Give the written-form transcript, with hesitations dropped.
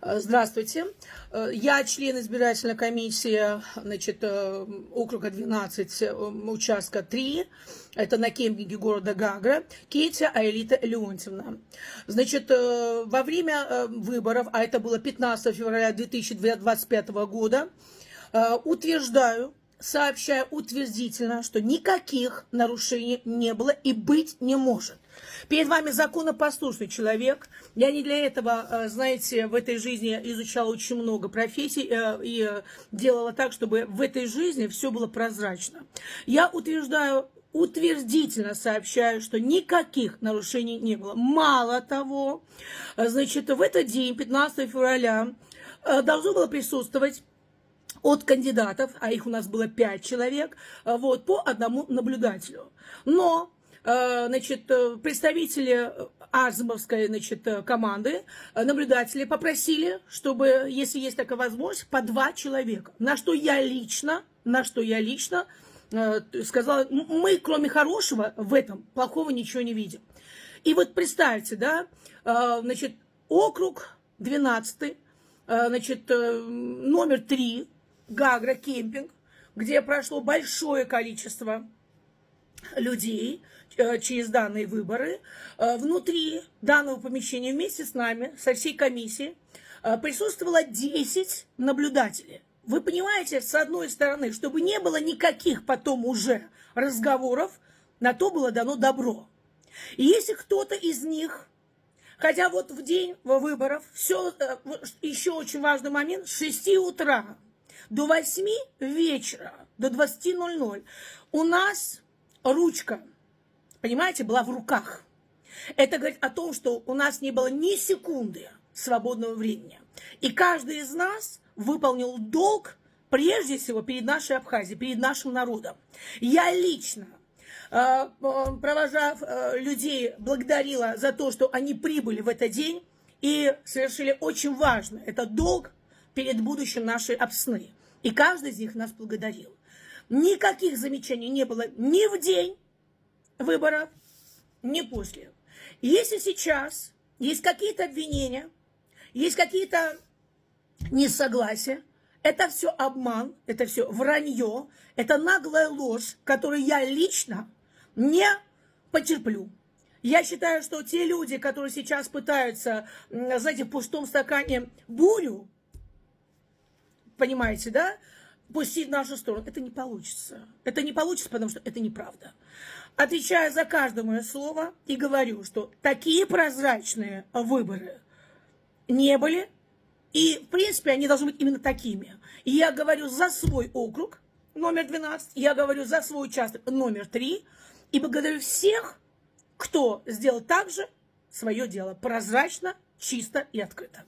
Здравствуйте. Я член избирательной комиссии, округа 12, участка 3. Это на кемпинге города Гагра. Кетя Аэлита Леонтьевна. Во время выборов, а это было 15 февраля 2025 года, сообщаю утвердительно, что никаких нарушений не было и быть не может. Перед вами законопослушный человек. Я не для этого, знаете, в этой жизни изучала очень много профессий и делала так, чтобы в этой жизни все было прозрачно. Я утвердительно сообщаю, что никаких нарушений не было. Мало того, в этот день, 15 февраля, должно было присутствовать от кандидатов, а их у нас было 5 человек, по одному наблюдателю. Но представители Азмовской команды, наблюдатели попросили, чтобы, если есть такая возможность, по 2 человека. На что я лично сказала, мы, кроме хорошего, в этом плохого ничего не видим. И вот представьте, да, округ 12, номер 3, Гагра, кемпинг, где прошло большое количество людей через данные выборы. Внутри данного помещения вместе с нами, со всей комиссией, присутствовало 10 наблюдателей. Вы понимаете, с одной стороны, чтобы не было никаких потом уже разговоров, на то было дано добро. И если кто-то из них, хотя вот в день выборов, еще очень важный момент, с 6 утра до 8 вечера, до 20:00 у нас ручка, понимаете, была в руках. Это говорит о том, что у нас не было ни секунды свободного времени. И каждый из нас выполнил долг, прежде всего, перед нашей Абхазией, перед нашим народом. Я лично, провожав людей, благодарила за то, что они прибыли в этот день и совершили очень важно. Это долг перед будущим нашей Апсны. И каждый из них нас благодарил. Никаких замечаний не было ни в день выборов, ни после. Если сейчас есть какие-то обвинения, есть какие-то несогласия, это все обман, это все вранье, это наглая ложь, которую я лично не потерплю. Я считаю, что те люди, которые сейчас пытаются, знаете, в пустом стакане бурю, понимаете, да, пустить в нашу сторону, это не получится. Это не получится, потому что это неправда. Отвечаю за каждое мое слово и говорю, что такие прозрачные выборы не были, и, в принципе, они должны быть именно такими. И я говорю за свой округ, номер 12, я говорю за свой участок, номер 3, и благодарю всех, кто сделал также свое дело прозрачно, чисто и открыто.